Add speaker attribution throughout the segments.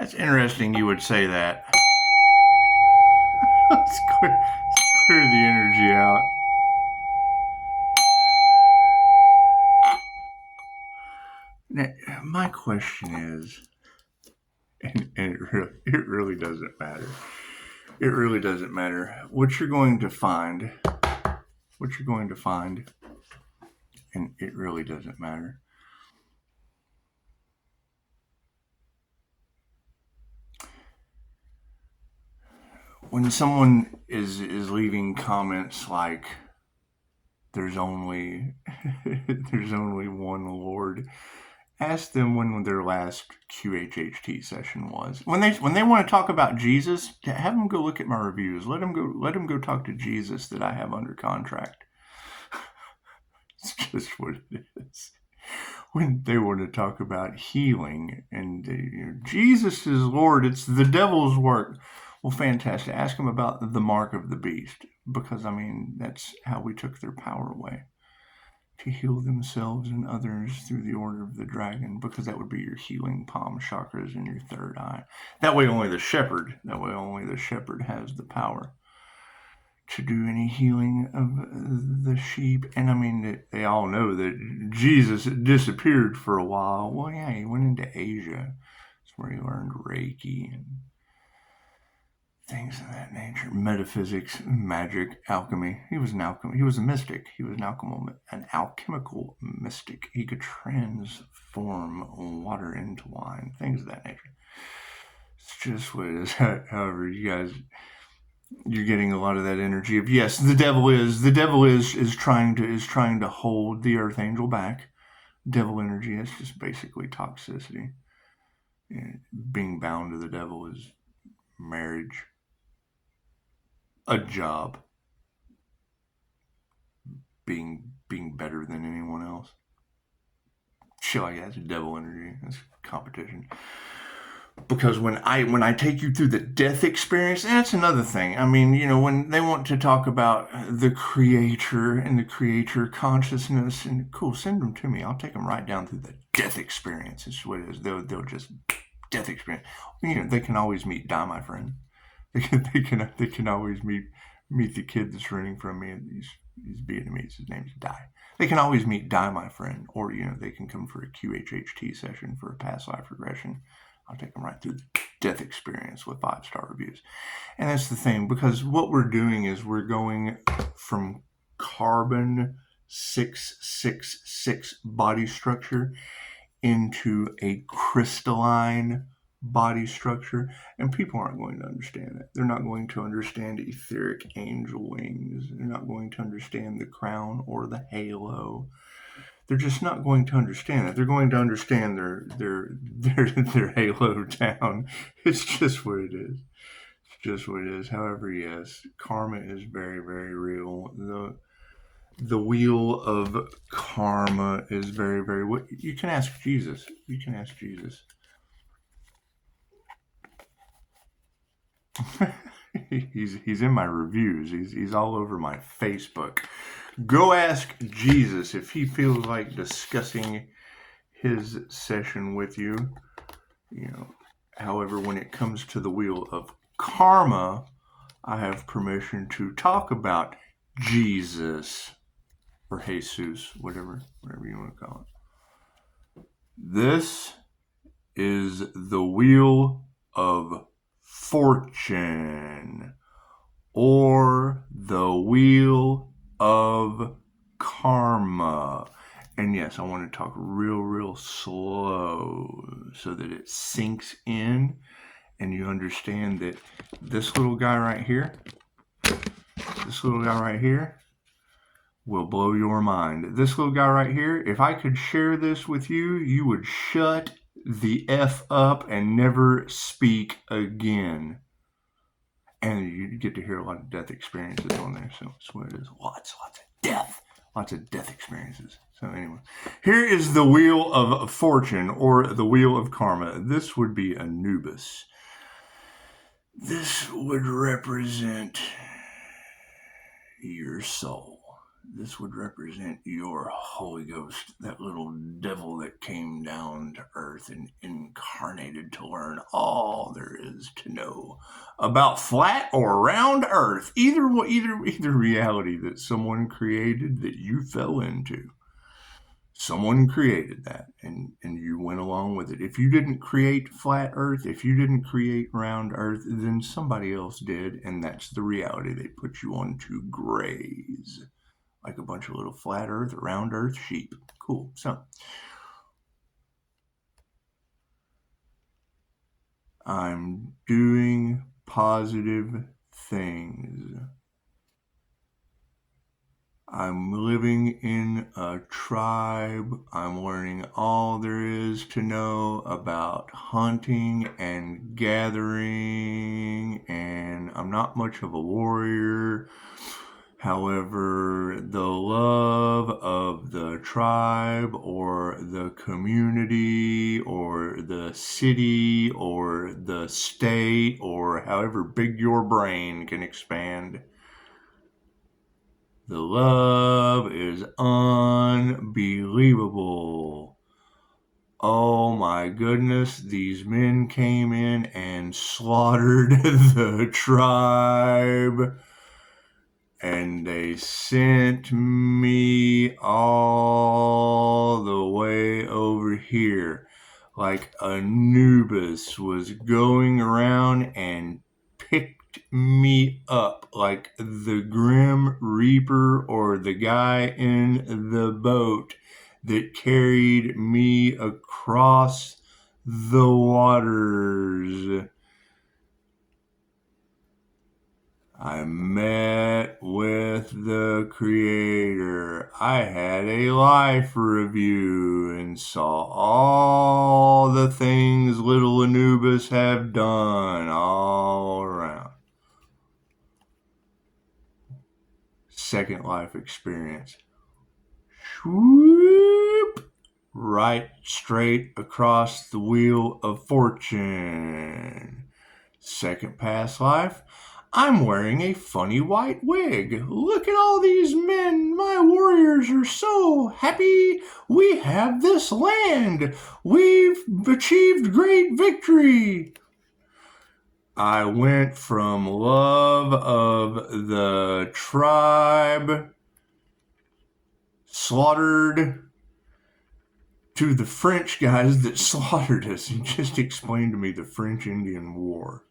Speaker 1: That's interesting you would say that. Let's clear the energy out. Now, my question is, and it really doesn't matter. It really doesn't matter. What you're going to find, and it really doesn't matter. When someone is leaving comments like there's only there's only one Lord, ask them when their last QHHT session was. When they want to talk about Jesus, have them go look at my reviews. Let them go talk to Jesus that I have under contract. It's just what it is. When they want to talk about healing and Jesus is Lord, it's the devil's work. Well, fantastic. Ask them about the mark of the beast, because that's how we took their power away, to heal themselves and others through the order of the dragon, because that would be your healing palm chakras and your third eye. That way only the shepherd has the power to do any healing of the sheep. And they all know that Jesus disappeared for a while. Well, yeah, he went into Asia. That's where he learned Reiki and things of that nature. Metaphysics, magic, alchemy. He was a mystic. He was an alchemical mystic. He could transform water into wine. Things of that nature. It's just what it is. However, you're getting a lot of that energy of, yes, the devil is trying to hold the earth angel back. Devil energy is just basically toxicity. Being bound to the devil is marriage, a job, being better than anyone else. Shit like that's devil energy. That's competition. Because when I take you through the death experience, that's another thing. When they want to talk about the creator and the creator consciousness, and cool, send them to me. I'll take them right down through the death experience. It's what it is. They'll just death experience. They can always meet Die, my friend. They can always meet the kid that's running from me. He's Vietnamese. His name's Die. They can always meet Die, my friend, or they can come for a QHHT session for a past life regression. I'll take them right through the death experience with 5-star reviews. And that's the thing, because what we're doing is we're going from carbon 666 body structure into a crystalline body structure, and people aren't going to understand that. They're not going to understand etheric angel wings. They're not going to understand the crown or the halo. They're just not going to understand it. They're going to understand their halo down. It's just what it is. It's just what it is. However, yes, karma is very, very real. The wheel of karma is very, very. You can ask Jesus. You can ask Jesus. He's in my reviews. He's all over my Facebook. Go ask Jesus if he feels like discussing his session with you. However, when it comes to the wheel of karma, I have permission to talk about Jesus or Jesus, whatever you want to call it. This is the wheel of fortune, or the wheel of karma. And yes, I want to talk real slow so that it sinks in and you understand that this little guy right here will blow your mind. This little guy right here, if I could share this with you, you would shut the F up and never speak again. And you get to hear a lot of death experiences on there. So that's what it is. Lots of death experiences. So anyway, here is the wheel of fortune, or the wheel of karma. This would be Anubis. This would represent your soul. This would represent your Holy Ghost, that little devil that came down to earth and incarnated to learn all there is to know about flat or round earth. Either reality that someone created that you fell into. Someone created that and you went along with it. If you didn't create flat earth, if you didn't create round earth, then somebody else did, and that's the reality they put you on to graze like a bunch of little flat earth, round earth sheep. Cool. So, I'm doing positive things. I'm living in a tribe. I'm learning all there is to know about hunting and gathering, and I'm not much of a warrior. However, the love of the tribe or the community or the city or the state or however big your brain can expand, the love is unbelievable. Oh my goodness, these men came in and slaughtered the tribe. And they sent me all the way over here. Like Anubis was going around and picked me up like the Grim Reaper or the guy in the boat that carried me across the waters. I met with the Creator. I had a life review and saw all the things little Anubis have done all around. Second life experience. Swoop! Right straight across the wheel of fortune. Second past life. I'm wearing a funny white wig. Look at all these men. My warriors are so happy. We have this land. We've achieved great victory. I went from love of the tribe, slaughtered, to the French guys that slaughtered us. And just explained to me the French-Indian War.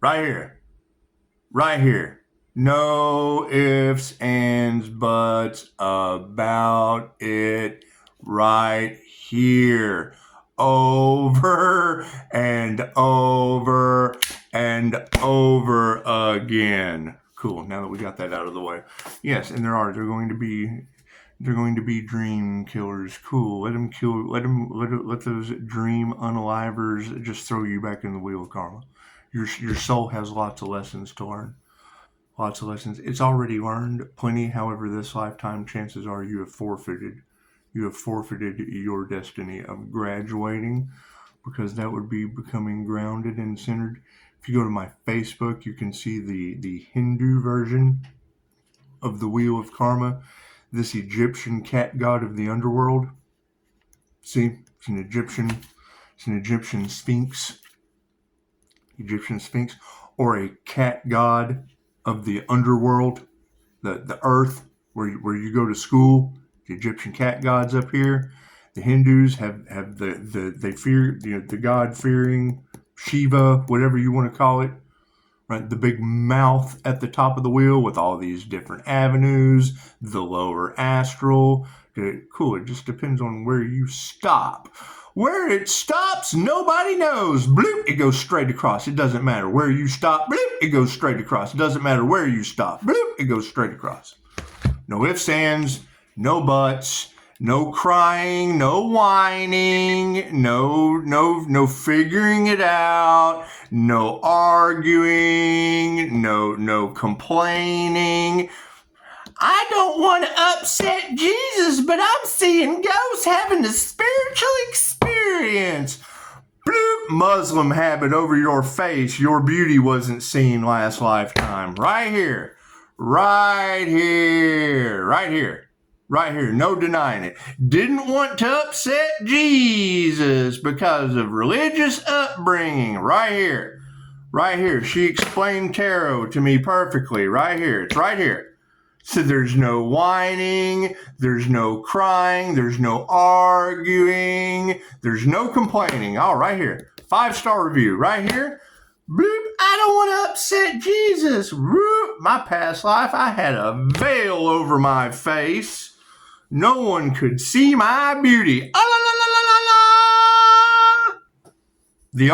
Speaker 1: Right here. Right here. No ifs, ands, buts about it. Right here. Over and over and over again. Cool. Now that we got that out of the way. Yes, and they're going to be dream killers. Cool. Let them kill. Let those dream unalivers just throw you back in the wheel of karma. Your soul has lots of lessons to learn. Lots of lessons. It's already learned plenty. However, this lifetime, chances are you have forfeited your destiny of graduating, because that would be becoming grounded and centered. If you go to my Facebook, you can see the Hindu version of the Wheel of Karma. This Egyptian cat god of the underworld. See, it's an Egyptian sphinx. Or a cat god of the underworld, the earth, where you go to school. The Egyptian cat gods up here. The Hindus have they fear the god fearing Shiva, whatever you want to call it. Right, the big mouth at the top of the wheel with all these different avenues, the lower astral. Cool, it just depends on where you stop. Where it stops, nobody knows. Bloop, it goes straight across. It doesn't matter where you stop. Bloop, it goes straight across. It doesn't matter where you stop. Bloop, it goes straight across. No ifs, ands, no buts. No crying, no whining, no figuring it out, no arguing, no complaining. I don't want to upset Jesus, but I'm seeing ghosts having a spiritual experience. Bloop, Muslim habit over your face. Your beauty wasn't seen last lifetime. Right here. right here, right here, right here. No denying it. Didn't want to upset Jesus because of religious upbringing. Right here. Right here. She explained tarot to me perfectly. Right here. It's right here. So there's no whining, there's no crying, there's no arguing, there's no complaining. Oh, right here. 5-star review. Right here. Bloop. I don't want to upset Jesus. Roop. My past life, I had a veil over my face. No one could see my beauty. Ah, la, la, la, la, la, la. The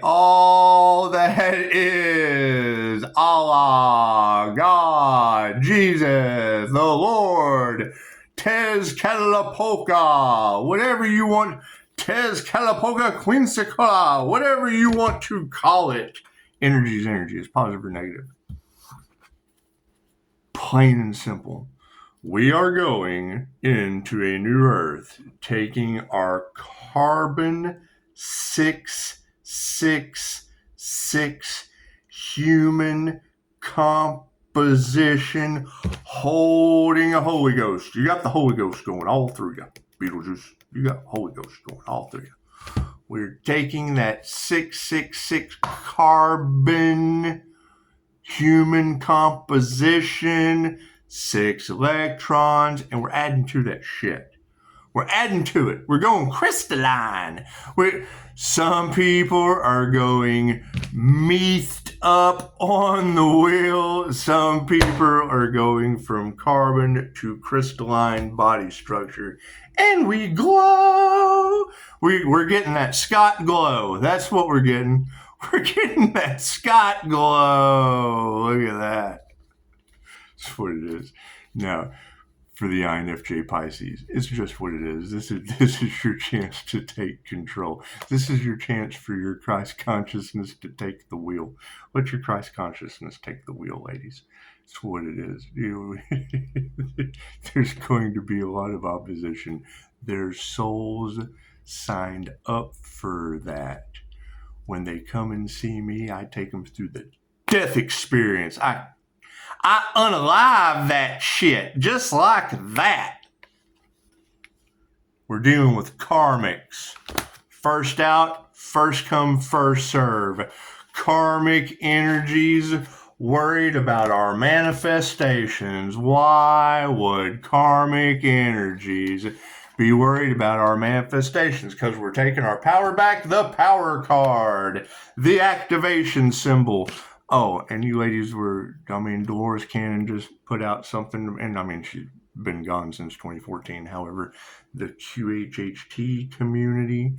Speaker 1: all that is Allah, God, Jesus, the Lord, Tezcatlipoca, whatever you want, Tezcatlipoca quinsicola, whatever you want to call it. Energy is energy. It's positive or negative. Plain and simple. We are going into a new earth, taking our carbon 666 human composition, holding a Holy Ghost. You got the Holy Ghost going all through you. Beetlejuice, you got Holy Ghost going all through you. We're taking that 666 carbon human composition, 6 electrons, and we're adding to that shit. We're adding to it. We're going crystalline. Some people are going methed up on the wheel. Some people are going from carbon to crystalline body structure. And we glow. We're getting that Scott glow. That's what we're getting. We're getting that Scott glow. Look at that. That's what it is. Now, for the INFJ Pisces, it's just what it is. This is your chance to take control. This is your chance for your Christ consciousness to take the wheel. Let your Christ consciousness take the wheel, ladies. It's what it is. There's going to be a lot of opposition. Their souls signed up for that. When they come and see me, I take them through the death experience. I unalive that shit just like that. We're dealing with karmics. First out, first come, first serve. Karmic energies worried about our manifestations. Why would karmic energies be worried about our manifestations? Because we're taking our power back. The power card, the activation symbol. Oh, and you ladies Dolores Cannon just put out something, and she's been gone since 2014. However, the QHHT community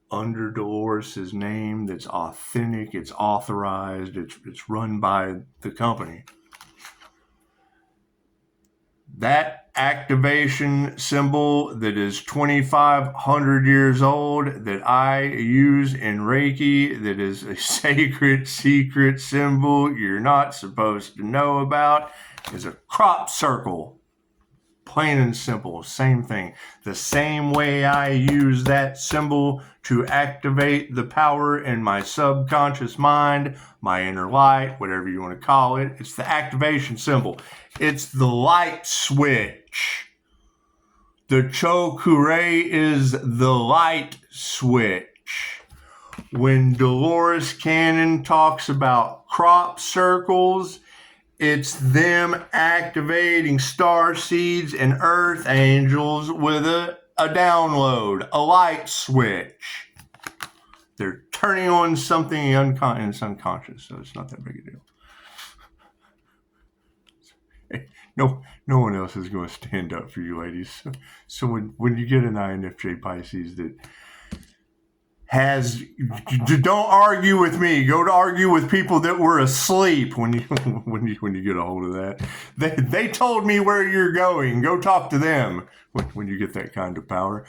Speaker 1: under Dolores' name, that's authentic, it's authorized, it's run by the company. That activation symbol that is 2,500 years old that I use in Reiki, that is a sacred secret symbol you're not supposed to know about, is a crop circle. Plain and simple, same thing. The same way I use that symbol to activate the power in my subconscious mind, my inner light, whatever you want to call it, it's the activation symbol. It's the light switch. The Chokure is the light switch. When Dolores Cannon talks about crop circles, it's them activating star seeds and earth angels with a download, a light switch. They're turning on something it's unconscious, so it's not that big a deal. No one else is going to stand up for you, ladies. So when you get an INFJ Pisces that don't argue with me. Go to argue with people that were asleep when you get a hold of that. They told me where you're going. Go talk to them when you get that kind of power.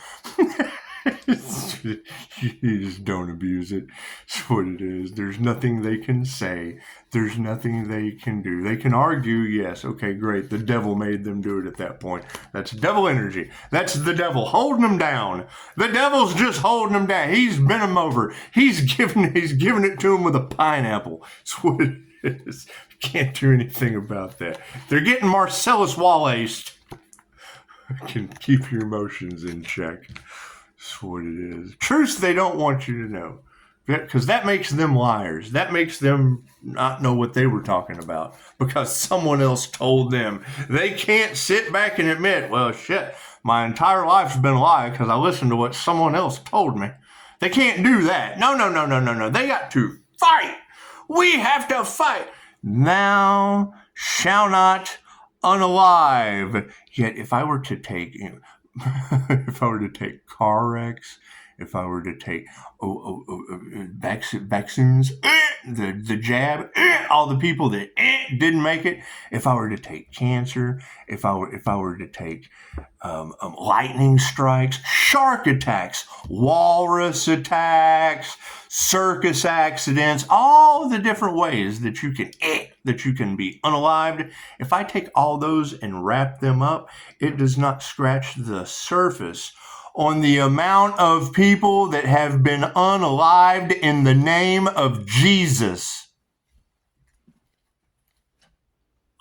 Speaker 1: You just don't abuse it. That's what it is. There's nothing they can say. There's nothing they can do. They can argue, yes, okay, great. The devil made them do it at that point. That's devil energy. That's the devil holding them down. The devil's just holding them down. He's bent them over. He's giving it to them with a pineapple. That's what it Can't do anything about that. They're getting Marcellus Wallace. Can keep your emotions in check. That's what it is. Truths they don't want you to know. Because that makes them liars. That makes them not know what they were talking about. Because someone else told them. They can't sit back and admit, well, shit, my entire life's been a lie because I listened to what someone else told me. They can't do that. No. They got to fight. We have to fight. Thou shalt not unalive. Yet if I were to take, if I were to take car wrecks, if I were to take vaccines, the jab, all the people that didn't make it, if I were to take cancer, if I were to take lightning strikes, shark attacks, walrus attacks, circus accidents, all the different ways that you can be unalived. If I take all those and wrap them up, it does not scratch the surface on the amount of people that have been unalived in the name of Jesus.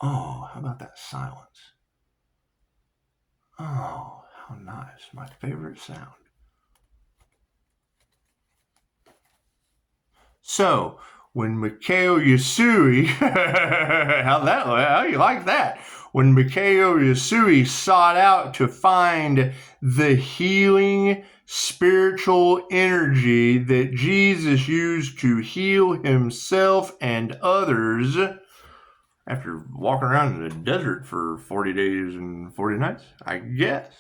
Speaker 1: Oh, how about that silence? Oh, how nice. My favorite sound. So, when Mikhail Yasui, how you like that? When Mikhail Yasui sought out to find the healing spiritual energy that Jesus used to heal himself and others, after walking around in the desert for 40 days and 40 nights, I guess.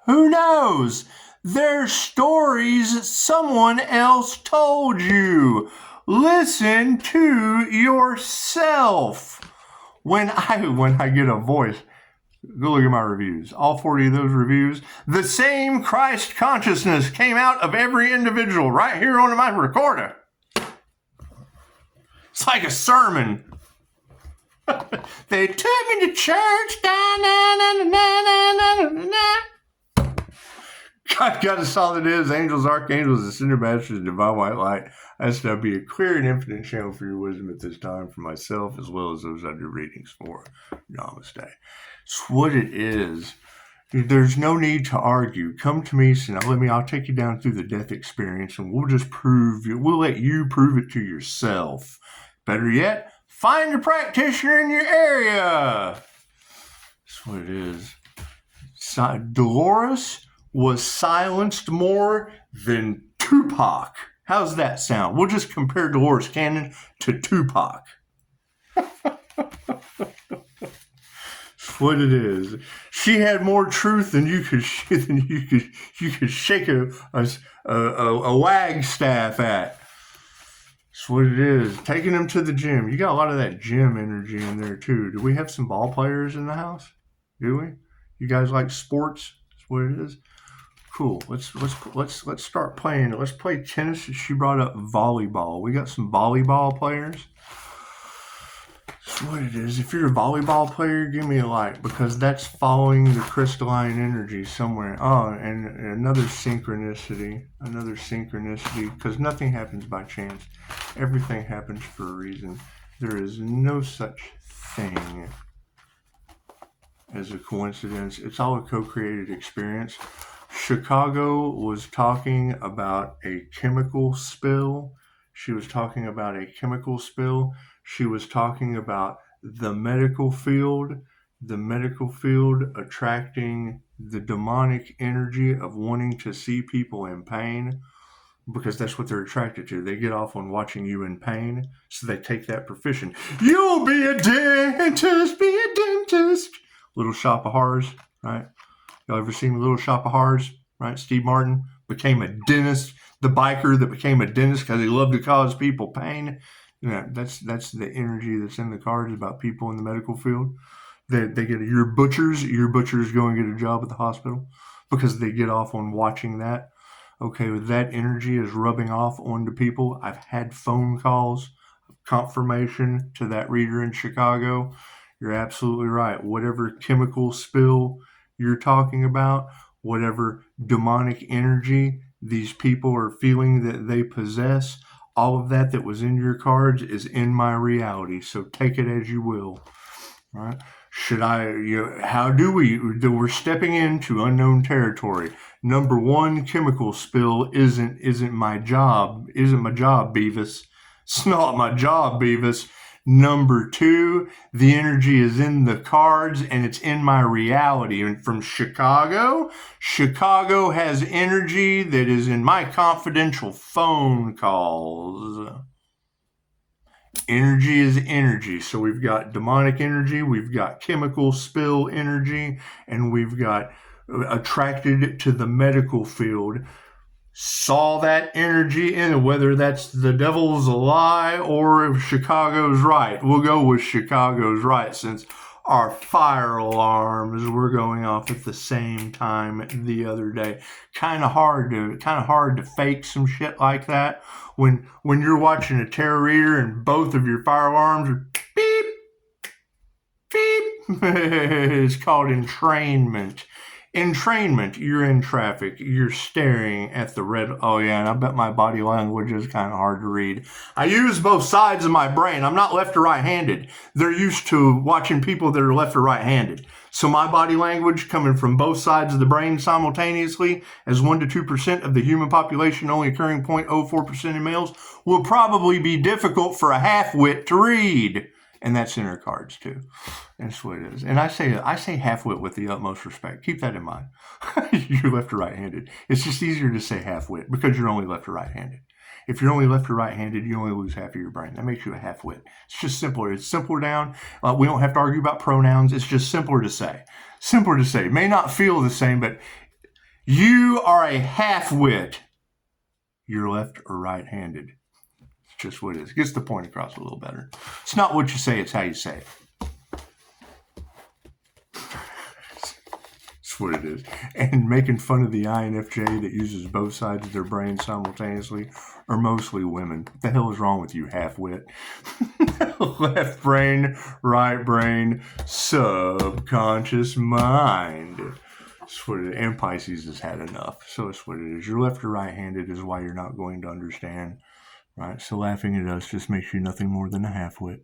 Speaker 1: Who knows? They're stories someone else told you. Listen to yourself. When I get a voice, go look at my reviews. All 40 of those reviews, the same Christ consciousness came out of every individual right here on my recorder. It's like a sermon. They took me to church. God is all that is, angels, archangels, ascended masters, divine white light. I ask that be a clear and infinite channel for your wisdom at this time for myself as well as those I do readings for. Namaste. It's what it is. There's no need to argue. Come to me, so I'll take you down through the death experience and we'll let you prove it to yourself. Better yet, find a practitioner in your area. That's what it is. Dolores was silenced more than Tupac. How's that sound? We'll just compare Dolores Cannon to Tupac. That's what it is. She had more truth than you could shake a wag staff at. That's what it is. Taking them to the gym. You got a lot of that gym energy in there too. Do we have some ball players in the house? Do we? You guys like sports? That's what it is. Cool. Let's start playing. Let's play tennis. She brought up volleyball. We got some volleyball players. That's what it is. If you're a volleyball player, give me a like because that's following the crystalline energy somewhere. Oh, and another synchronicity because nothing happens by chance. Everything happens for a reason. There is no such thing as a coincidence. It's all a co-created experience. Chicago was talking about a chemical spill. She was talking about a chemical spill. She was talking about the medical field attracting the demonic energy of wanting to see people in pain because that's what they're attracted to. They get off on watching you in pain, so they take that profession. You'll be a dentist, be a dentist. Little Shop of Horrors, right? Y'all ever seen Little Shop of Horrors, right? Steve Martin became a dentist, the biker that became a dentist because he loved to cause people pain. That's the energy that's in the cards about people in the medical field. They get your butchers go and get a job at the hospital because they get off on watching that. Okay, that energy is rubbing off onto people. I've had phone calls, confirmation to that reader in Chicago. You're absolutely right. Whatever chemical spill you're talking about, whatever demonic energy these people are feeling that they possess, All of that was in your cards is in my reality. So take it as you will. All right. Should I? How do we? We're stepping into unknown territory. Number one, chemical spill isn't my job. Isn't my job, Beavis. It's not my job, Beavis. Number two, the energy is in the cards and it's in my reality. And from Chicago, Chicago has energy that is in my confidential phone calls. Energy is energy. So we've got demonic energy, we've got chemical spill energy, and we've got attracted to the medical field. Saw that energy in, whether that's the devil's a lie or if Chicago's right. We'll go with Chicago's right since our fire alarms were going off at the same time the other day. Kind of hard to fake some shit like that when you're watching a tarot reader and both of your fire alarms are beep beep. It's called entrainment. Entrainment, you're in traffic, you're staring at the red. Oh, yeah, and I bet my body language is kind of hard to read. I use both sides of my brain. I'm not left or right handed. They're used to watching people that are left or right handed. So my body language coming from both sides of the brain simultaneously, as 1% to 2% of the human population, only occurring 0.04% in males, will probably be difficult for a half-wit to read. And that's in her cards too. That's what it is. And I say half-wit with the utmost respect. Keep that in mind. You're left or right-handed. It's just easier to say half-wit because you're only left or right-handed. If you're only left or right-handed, you only lose half of your brain. That makes you a half-wit. It's just simpler. It's simpler down. We don't have to argue about pronouns. It's just simpler to say. Simpler to say. It may not feel the same, but you are a half-wit. You're left or right-handed. Just what it is. Gets the point across a little better. It's not what you say, it's how you say it. That's what it is. And making fun of the INFJ that uses both sides of their brain simultaneously are mostly women. What the hell is wrong with you, half-wit? Left brain, right brain, subconscious mind. That's what it is. And Pisces has had enough. So it's what it is. You're left or right-handed is why you're not going to understand. Right, so laughing at us just makes you nothing more than a half-wit.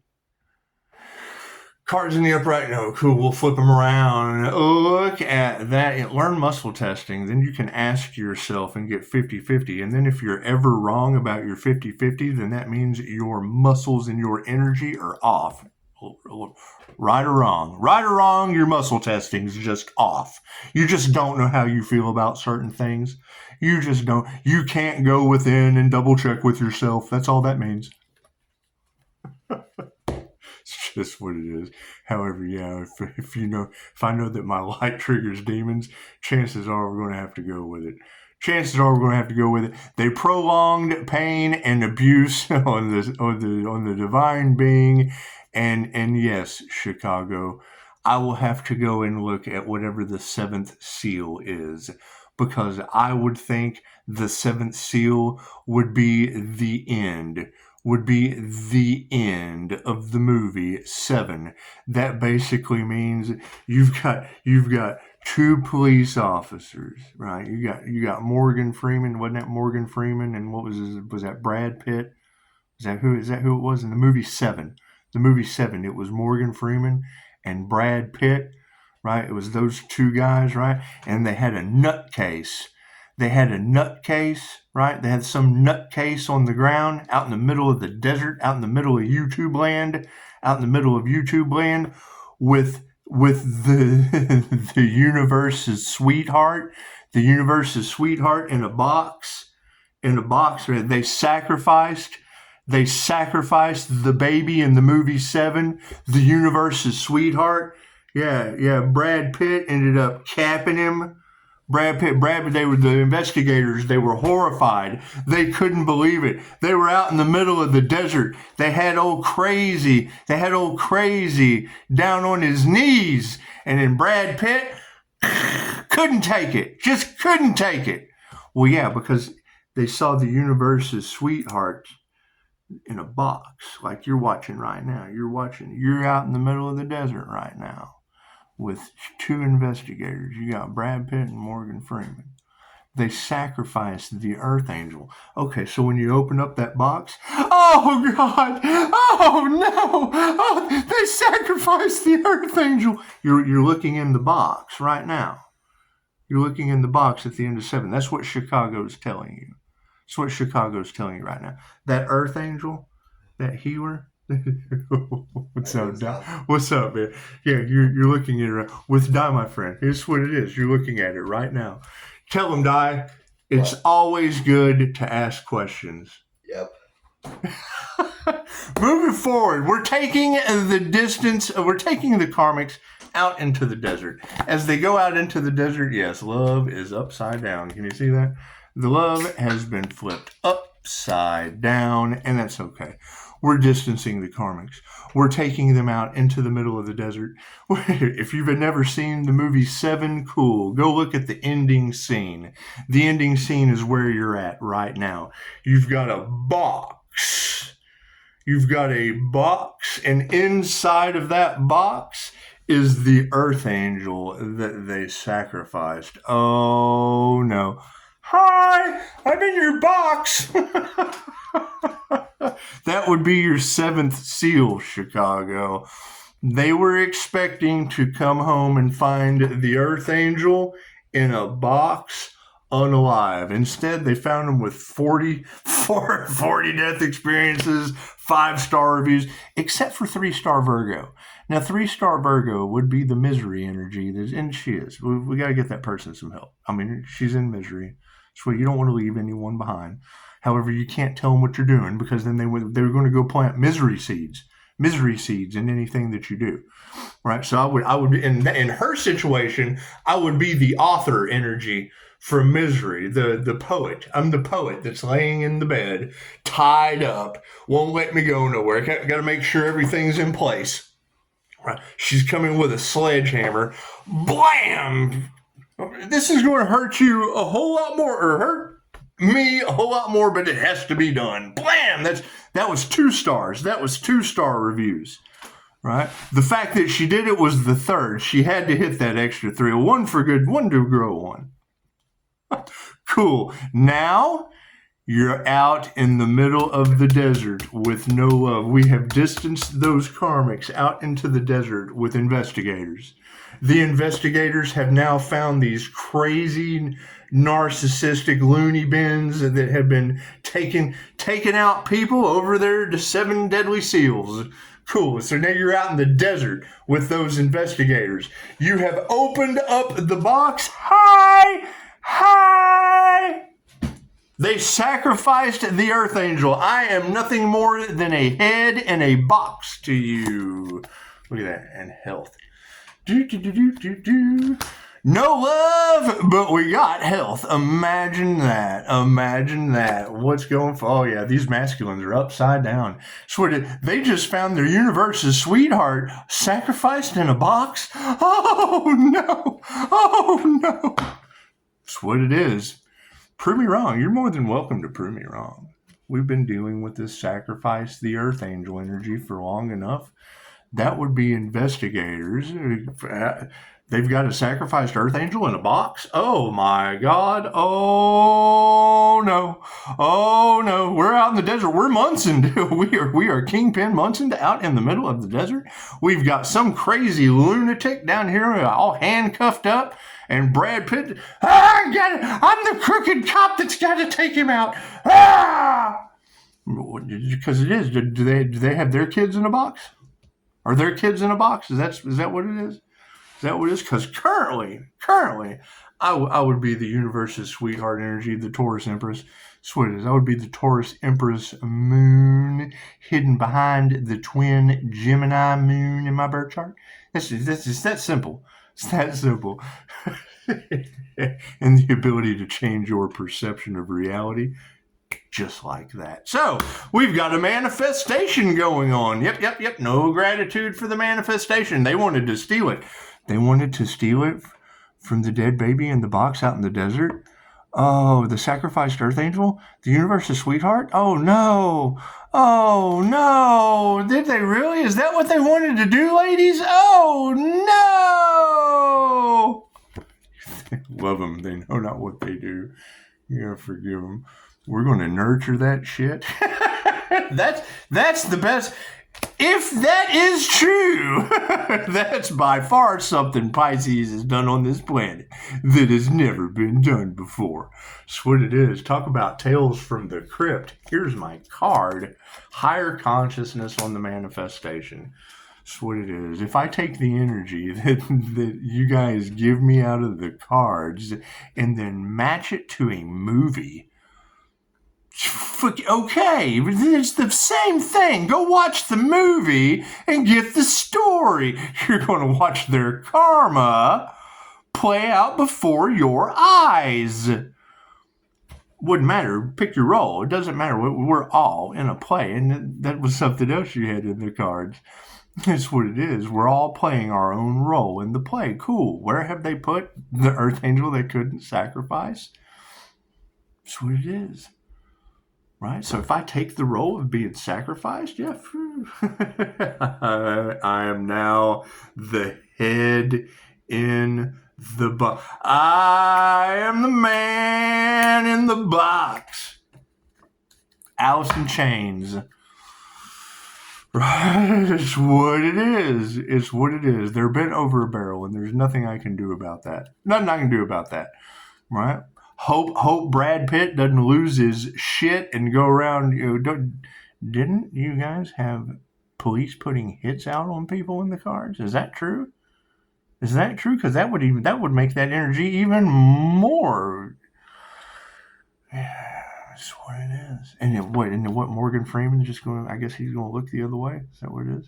Speaker 1: Cards in the upright, no, cool, we'll flip them around. Look at that. Learn muscle testing. Then you can ask yourself and get 50-50. And then if you're ever wrong about your 50-50, then that means your muscles and your energy are off. Right or wrong, your muscle testing is just off. You just don't know how you feel about certain things. You just don't. You can't go within and double check with yourself. That's all that means. It's just what it is. However, yeah, if I know that my light triggers demons, chances are we're going to have to go with it. They prolonged pain and abuse on the divine being, and yes, Chicago, I will have to go and look at whatever the seventh seal is, because I would think the seventh seal would be the end of the movie Seven. That basically means you've got two police officers, right? You got Morgan Freeman, wasn't that Morgan Freeman? And was that Brad Pitt? Is that who it was in the movie Seven? The movie Seven, it was Morgan Freeman and Brad Pitt, right? It was those two guys, right? And they had a nutcase. Right? They had some nutcase on the ground out in the middle of the desert, out in the middle of YouTube land, with the universe's sweetheart, in a box. They sacrificed the baby in the movie Seven, the universe's sweetheart. Yeah. Brad Pitt ended up capping him. They were the investigators. They were horrified. They couldn't believe it. They were out in the middle of the desert. They had old crazy down on his knees. And then Brad Pitt couldn't take it. Just couldn't take it. Well, yeah, because they saw the universe's sweetheart in a box like you're watching right now. You're out in the middle of the desert right now with two investigators. You got Brad Pitt and Morgan Freeman. They sacrificed the earth angel. Okay, so when you open up that box, oh God, oh no, oh, they sacrificed the earth angel. You're looking in the box right now. You're looking in the box at the end of 7. That's what Chicago's telling you. That's what Chicago's telling you right now. That earth angel, that healer. What's up, Di? What's up, man? Yeah, you're looking at it with Di, my friend. Here's what it is. You're looking at it right now. Tell them, Di, it's always good to ask questions.
Speaker 2: Yep.
Speaker 1: Moving forward, we're taking the distance. We're taking the karmics out into the desert. As they go out into the desert, yes, love is upside down. Can you see that? The love has been flipped upside down, and that's okay. We're distancing the karmics. We're taking them out into the middle of the desert. If you've never seen the movie 7, cool. Go look at the ending scene. The ending scene is where you're at right now. You've got a box. You've got a box, and inside of that box is the earth angel that they sacrificed. Oh, no. Hi, I'm in your box. That would be your 7th seal, Chicago. They were expecting to come home and find the earth angel in a box unalive. Instead, they found him with 40 death experiences, 5-star reviews, except for 3-star Virgo. Now, 3-star Virgo would be the misery energy, and she is. We got to get that person some help. I mean, she's in misery. So you don't want to leave anyone behind. However, you can't tell them what you're doing, because then they were going to go plant misery seeds in anything that you do, right? So I would in her situation, I would be the author energy for misery, the poet. I'm the poet that's laying in the bed, tied up, won't let me go nowhere. Got to make sure everything's in place. Right? She's coming with a sledgehammer, blam. This is going to hurt you a whole lot more, or hurt me a whole lot more, but it has to be done. Blam! That was 2 stars. That was 2-star reviews, right? The fact that she did it was the 3rd. She had to hit that extra 3. 1 for good, 1 to grow 1. Cool. Now you're out in the middle of the desert with no love. We have distanced those karmics out into the desert with investigators. The investigators have now found these crazy, narcissistic loony bins that have been taking out people over there to 7 deadly seals. Cool. So now you're out in the desert with those investigators. You have opened up the box. Hi! They sacrificed the earth angel. I am nothing more than a head in a box to you. Look at that. And health. No love, but we got health. Imagine that. What's going for? Oh, yeah, these masculines are upside down. They just found their universe's sweetheart sacrificed in a box? Oh, no. That's what it is. Prove me wrong. You're more than welcome to prove me wrong. We've been dealing with this sacrifice, the earth angel energy, for long enough. That would be investigators. They've got a sacrificed earth angel in a box? Oh, my God. Oh, no. We're out in the desert. We're Munson. We are Kingpin Munson out in the middle of the desert. We've got some crazy lunatic down here all handcuffed up. And Brad Pitt, I got it. I'm the crooked cop that's got to take him out. Because it is. Do they have their kids in a box? Are their kids in a box? Is that what it is? Is that what it is? Because currently, I would be the universe's sweetheart energy, the Taurus Empress. That's what it is. I would be the Taurus Empress moon hidden behind the twin Gemini moon in my birth chart. It's that simple. It's that simple. And the ability to change your perception of reality just like that. So we've got a manifestation going on. Yep. No gratitude for the manifestation. They wanted to steal it. They wanted to steal it from the dead baby in the box out in the desert. Oh, the sacrificed earth angel? The universe's sweetheart? Oh, no. Did they really? Is that what they wanted to do, ladies? Oh, no. Love them. They know not what they do. You gotta forgive them. We're going to nurture that shit. That's the best. If that is true, that's by far something Pisces has done on this planet that has never been done before. That's what it is. Talk about tales from the crypt. Here's my card. Higher consciousness on the manifestation. That's what it is. If I take the energy that you guys give me out of the cards and then match it to a movie, okay, it's the same thing. Go watch the movie and get the story. You're going to watch their karma play out before your eyes. Wouldn't matter. Pick your role. It doesn't matter. We're all in a play. And that was something else you had in the cards. That's what it is. We're all playing our own role in the play. Cool. Where have they put the earth angel they couldn't sacrifice? That's what it is. Right? So if I take the role of being sacrificed, yeah, I am now the head in the box. I am the man in the box. Alice in Chains. Right? It's what it is. It's what it is. They're bent over a barrel, and there's nothing I can do about that. Nothing I can do about that. Right? Hope Brad Pitt doesn't lose his shit and go around. Didn't you guys have police putting hits out on people in the cards? Is that true? Is that true? Because that would make that energy even more. Yeah, that's what it is. And what Morgan Freeman just going? I guess he's going to look the other way. Is that what it is?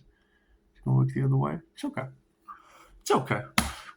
Speaker 1: He's going to look the other way. It's okay. It's okay.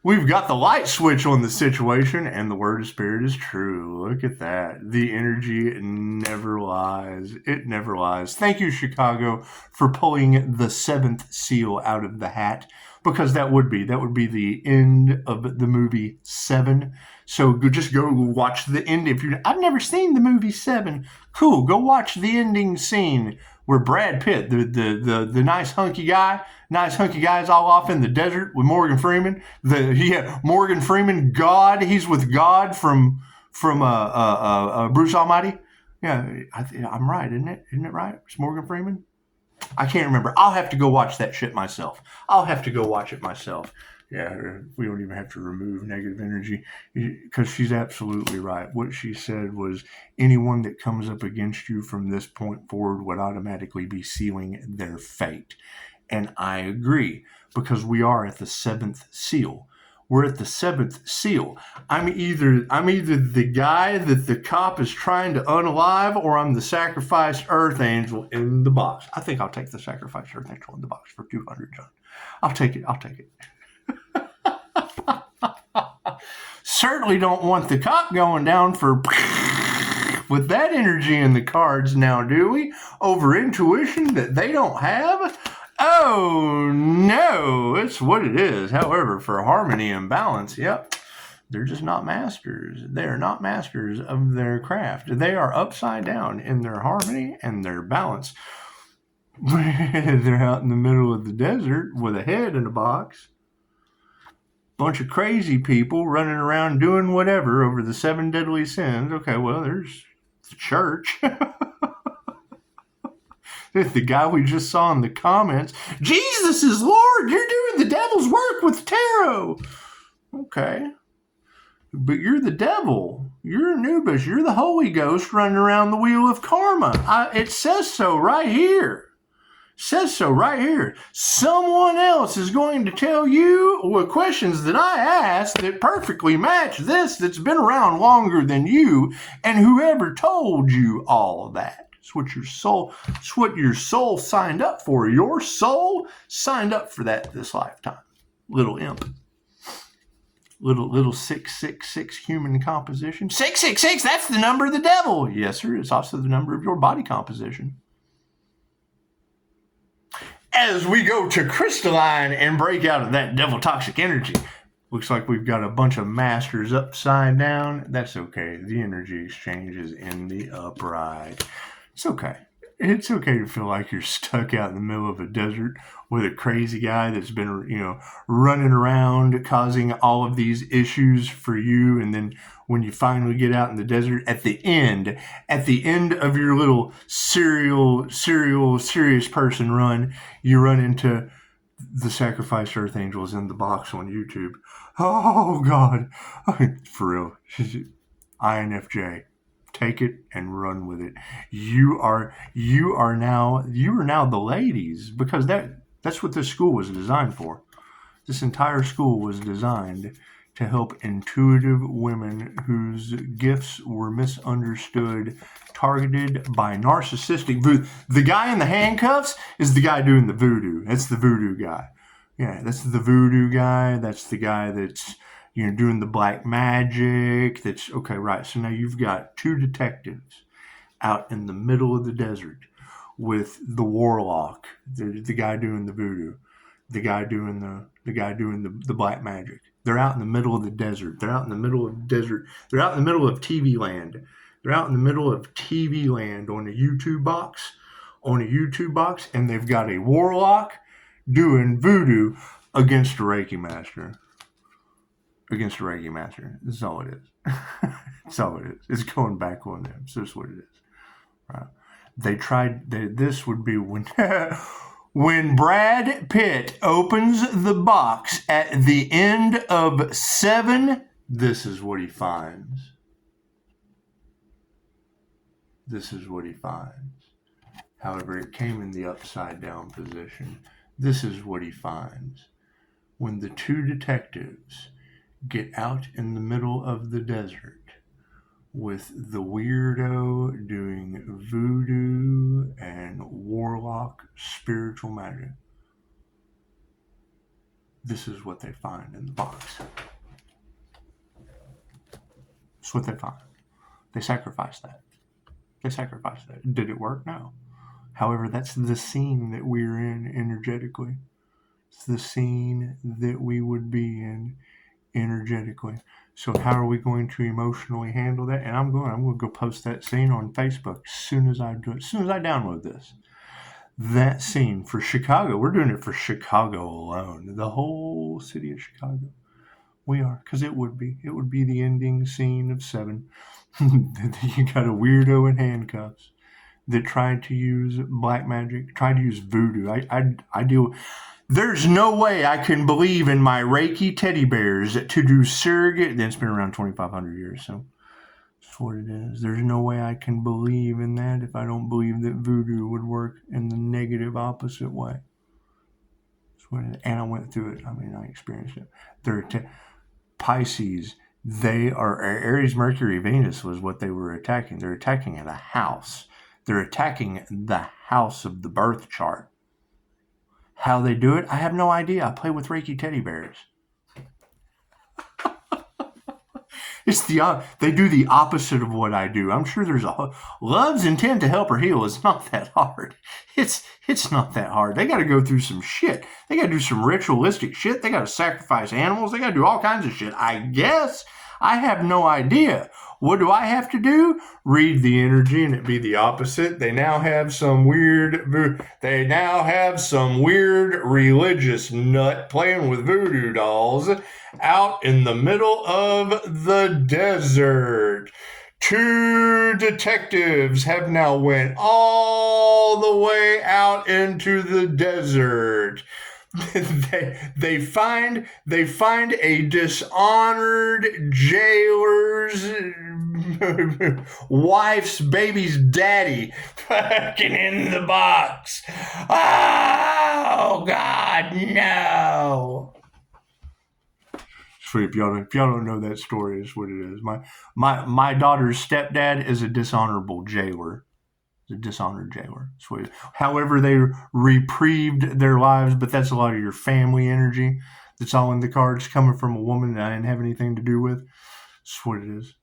Speaker 1: We've got the light switch on the situation, and the word of spirit is true. Look at that. The energy never lies. It never lies. Thank you, Chicago, for pulling the seventh seal out of the hat, because that would be the end of the movie Seven. So just go watch the end. I've never seen the movie Seven. Cool. Go watch the ending scene where Brad Pitt, the nice hunky guy's all off in the desert with Morgan Freeman. Morgan Freeman, God, he's with God from Bruce Almighty. Yeah, I'm right, isn't it? Isn't it right? It's Morgan Freeman. I can't remember. I'll have to go watch that shit myself. I'll have to go watch it myself. Yeah, we don't even have to remove negative energy, because she's absolutely right. What she said was anyone that comes up against you from this point forward would automatically be sealing their fate. And I agree, because we are at the seventh seal. We're at the seventh seal. I'm either the guy that the cop is trying to unalive, or I'm the sacrificed earth angel in the box. I think I'll take the sacrificed earth angel in the box for 200, John. I'll take it. Certainly don't want the cop going down for with that energy in the cards now, do we? Over intuition that they don't have? Oh, no, it's what it is. However, for harmony and balance, yep, they're just not masters. They are not masters of their craft. They are upside down in their harmony and their balance. They're out in the middle of the desert with a head in a box. Bunch of crazy people running around doing whatever over the 7 deadly sins. Okay, well, there's the church. The guy we just saw in the comments, Jesus is Lord, you're doing the devil's work with tarot. Okay. But you're the devil. You're Anubis. You're the Holy Ghost running around the wheel of karma. It says so right here. Says so right here. Someone else is going to tell you questions that I asked that perfectly match this that's been around longer than you, and whoever told you all of that. It's what your soul signed up for. Your soul signed up for that this lifetime. Little imp. Little 666 human composition. 666, that's the number of the devil. Yes, sir. It's also the number of your body composition. As we go to crystalline and break out of that devil toxic energy, looks like we've got a bunch of masters upside down. That's okay. The energy exchange is in the upright. It's okay. It's okay to feel like you're stuck out in the middle of a desert with a crazy guy that's been, running around causing all of these issues for you. And then when you finally get out in the desert at the end of your little serious person run, you run into the Sacrifice Earth Angels in the box on YouTube. Oh, God. For real. INFJ. Take it and run with it. You are now the ladies, because that's what this school was designed for. This entire school was designed to help intuitive women whose gifts were misunderstood, targeted by narcissistic voodoo. The guy in the handcuffs is the guy doing the voodoo. That's the voodoo guy. Yeah, that's the voodoo guy. That's the guy that's doing the black magic. That's okay, right. So now you've got two detectives out in the middle of the desert with the warlock, the guy doing the voodoo, the guy doing the black magic. They're out in the middle of the desert. They're out in the middle of the desert. They're out in the middle of TV land. They're out in the middle of TV land on a YouTube box, and they've got a warlock doing voodoo against a Reiki master. That's all it is. That's all it is. It's going back on them. So that's what it is. Right. This would be when when Brad Pitt opens the box at the end of 7, this is what he finds. This is what he finds. However, it came in the upside down position. This is what he finds. When the two detectives get out in the middle of the desert with the weirdo doing voodoo and warlock spiritual magic, this is what they find in the box. It's what they find. They sacrificed that. Did it work? No. However, that's the scene that we're in energetically. It's the scene that we would be in energetically. So how are we going to emotionally handle that? And I'm going to go post that scene on Facebook as soon as I download this. That scene for Chicago. We're doing it for Chicago alone. The whole city of Chicago. We are, because it would be the ending scene of 7. You got a weirdo in handcuffs that tried to use black magic, tried to use voodoo. I deal. There's no way I can believe in my Reiki teddy bears to do surrogate. It's been around 2,500 years, so that's what it is. There's no way I can believe in that if I don't believe that voodoo would work in the negative opposite way. That's what it is. And I went through it. I experienced it. Pisces. They are Aries, Mercury, Venus was what they were attacking. They're attacking at a house. They're attacking the house of the birth chart. How they do it, I have no idea. I play with Reiki teddy bears. They do the opposite of what I do. I'm sure there's love's intent to help or heal is not that hard. It's not that hard. They got to go through some shit. They got to do some ritualistic shit. They got to sacrifice animals. They got to do all kinds of shit. I guess. I have no idea. What do I have to do? Read the energy and it be the opposite. They now have some weird religious nut playing with voodoo dolls out in the middle of the desert. 2 detectives have now went all the way out into the desert. They find a dishonored jailer's wife's baby's daddy fucking in the box. Oh God, no. If y'all don't know that story, is what it is. My daughter's stepdad is a dishonorable jailer. A dishonored jailer. However, they reprieved their lives, but that's a lot of your family energy that's all in the cards coming from a woman that I didn't have anything to do with. That's what it is.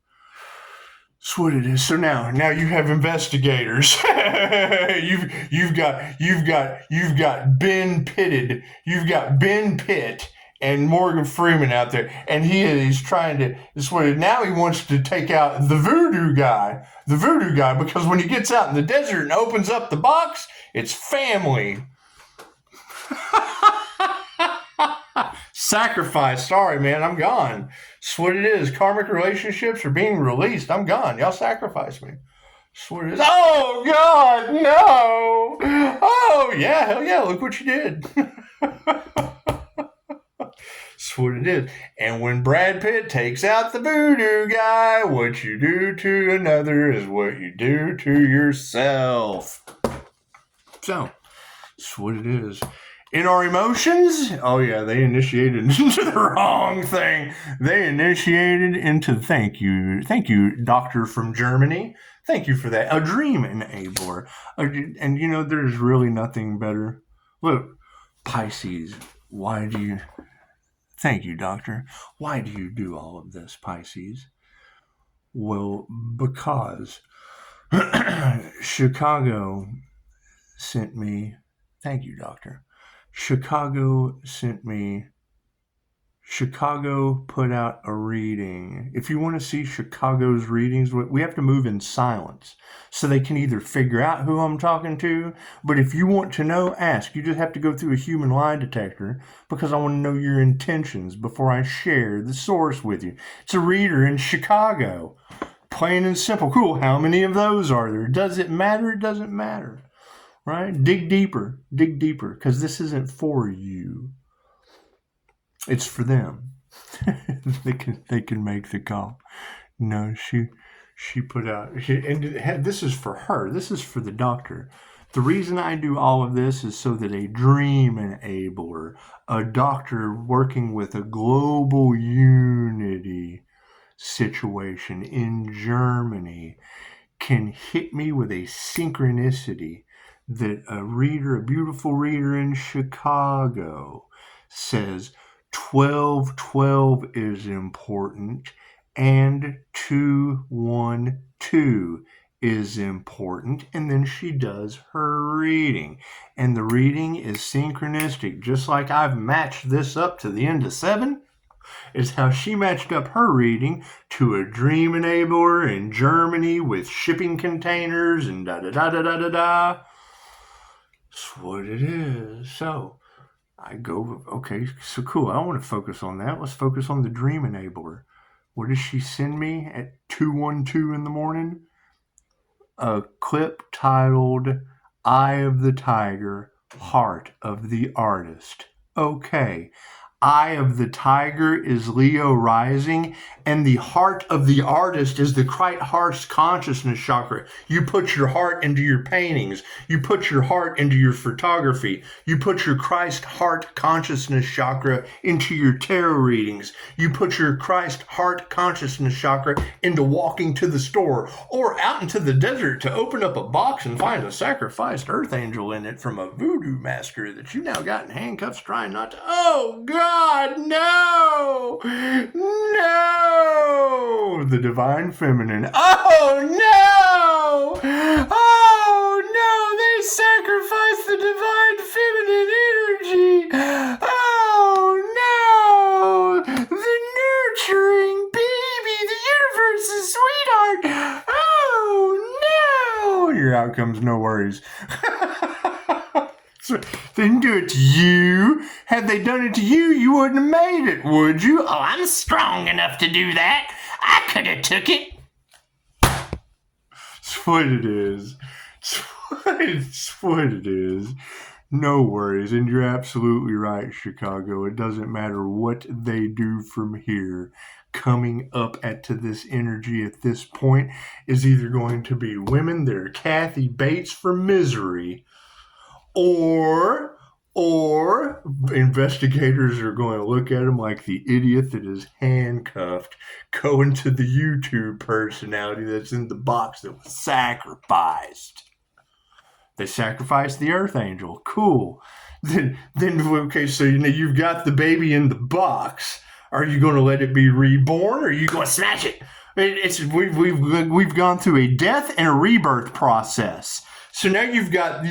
Speaker 1: That's what it is. So now you have investigators. you've got Ben Pitted. You've got Ben Pitt and Morgan Freeman out there, and he's trying to. Now he wants to take out the voodoo guy, because when he gets out in the desert and opens up the box, it's family. Sacrifice. Sorry, man, I'm gone. That's what it is. Karmic relationships are being released. I'm gone. Y'all sacrifice me. That's what it is. Oh, God, no. Oh, yeah, hell yeah, look what you did. That's what it is. And when Brad Pitt takes out the voodoo guy, what you do to another is what you do to yourself. So, that's what it is. In our emotions, oh yeah, they initiated into the wrong thing. They initiated into, thank you, doctor from Germany. Thank you for that. A dream enabler. And you know, there's really nothing better. Look, Pisces, thank you, doctor. Why do you do all of this, Pisces? Well, because Chicago sent me, thank you, doctor. Chicago put out a reading. If you want to see Chicago's readings, we have to move in silence so they can either figure out who I'm talking to, but if you want to know, ask. You just have to go through a human lie detector because I want to know your intentions before I share the source with you. It's a reader in Chicago. Plain and simple. Cool. How many of those are there? Does it matter? It doesn't matter. Right? Dig deeper, because this isn't for you. It's for them. They can make the call. No, she put out, and this is for her. This is for the doctor. The reason I do all of this is so that a dream enabler, a doctor working with a global unity situation in Germany, can hit me with a synchronicity that a beautiful reader in Chicago says 1212 is important and 212 is important, and then she does her reading. And the reading is synchronistic, just like I've matched this up to the end of 7. Is how she matched up her reading to a dream enabler in Germany with shipping containers and da-da-da-da-da-da-da. That's what it is. So I go, okay, so cool. I don't want to focus on that. Let's focus on the dream enabler. What does she send me at 2:12 in the morning? A clip titled Eye of the Tiger, Heart of the Artist. Okay. Eye of the Tiger is Leo rising, and the heart of the artist is the Christ heart consciousness chakra. You put your heart into your paintings. You put your heart into your photography. You put your Christ heart consciousness chakra into your tarot readings. You put your Christ heart consciousness chakra into walking to the store or out into the desert to open up a box and find a sacrificed earth angel in it from a voodoo master that you now got in handcuffs trying not to. Oh, God, no! No! The divine feminine. Oh, no! Oh, no! They sacrificed the divine feminine energy! Oh, no! The nurturing baby! The universe's sweetheart! Oh, no! Your outcome's no worries. So they didn't do it to you. Had they done it to you, you wouldn't have made it, would you? Oh, I'm strong enough to do that. I could have took it. It's what it is. It's what it is. No worries. And you're absolutely right, Chicago. It doesn't matter what they do from here. Coming up to this energy at this point is either going to be women that are Kathy Bates for misery, or investigators are going to look at him like the idiot that is handcuffed, going to the YouTube personality that's in the box that was sacrificed. They sacrificed the Earth Angel. Cool. Then okay, so you've got the baby in the box. Are you going to let it be reborn, or are you going to snatch it? We've gone through a death and a rebirth process. So now you've got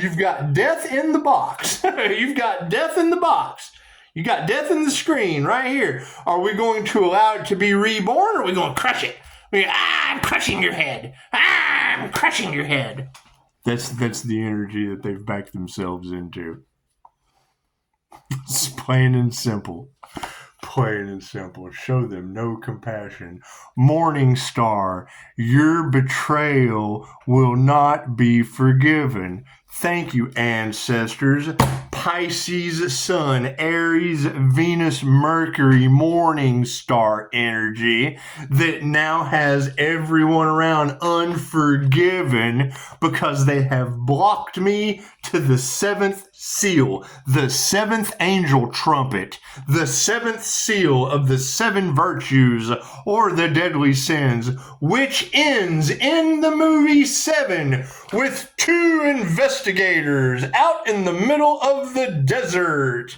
Speaker 1: death in the box. You've got death in the box. You got death in the screen right here. Are we going to allow it to be reborn, or are we going to crush it? I'm crushing your head. I'm crushing your head. That's the energy that they've backed themselves into. It's plain and simple. Plain and simple. Show them no compassion. Morning Star, your betrayal will not be forgiven. Thank you, ancestors. Pisces, Sun, Aries, Venus, Mercury, Morning Star energy that now has everyone around unforgiven because they have blocked me to the seventh seal, the seventh angel trumpet, the seventh seal of the seven virtues or the deadly sins, which ends in the movie Seven with two investigators out in the middle of the desert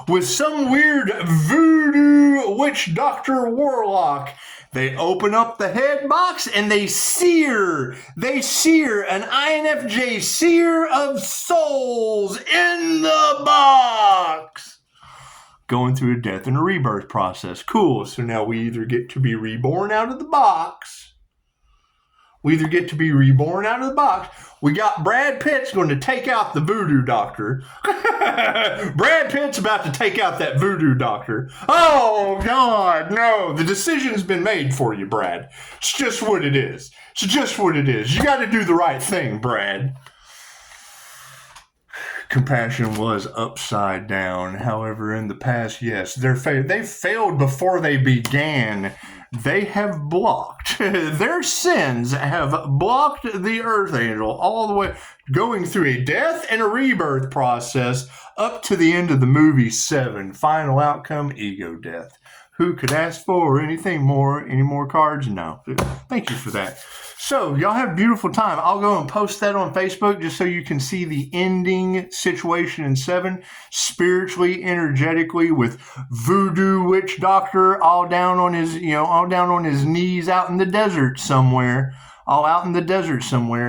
Speaker 1: with some weird voodoo witch doctor warlock. They open up the head box and they sear an INFJ seer of souls in the box. Going through a death and a rebirth process. Cool. So now we either get to be reborn out of the box. We got Brad Pitt's going to take out the voodoo doctor. Brad Pitt's about to take out that voodoo doctor. Oh, God, no. The decision's been made for you, Brad. It's just what it is. You got to do the right thing, Brad. Compassion was upside down. However, in the past, yes, they failed before they began. They have blocked. Their sins have blocked the Earth Angel all the way, going through a death and a rebirth process up to the end of the movie Seven. Final outcome, ego death. Who could ask for anything more? Any more cards? No. Thank you for that. So, y'all have a beautiful time. I'll go and post that on Facebook just so you can see the ending situation in Seven, spiritually, energetically, with voodoo witch doctor all down on his knees out in the desert somewhere.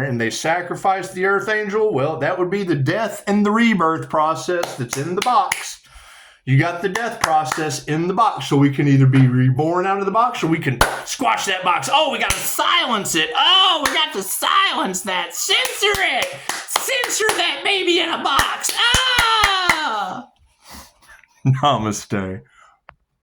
Speaker 1: And they sacrifice the Earth Angel. Well, that would be the death and the rebirth process that's in the box. You got the death process in the box, so we can either be reborn out of the box or we can squash that box. Oh, we got to silence it. Oh, we got to silence that. Censor it. Censor that baby in a box. Ah! Namaste.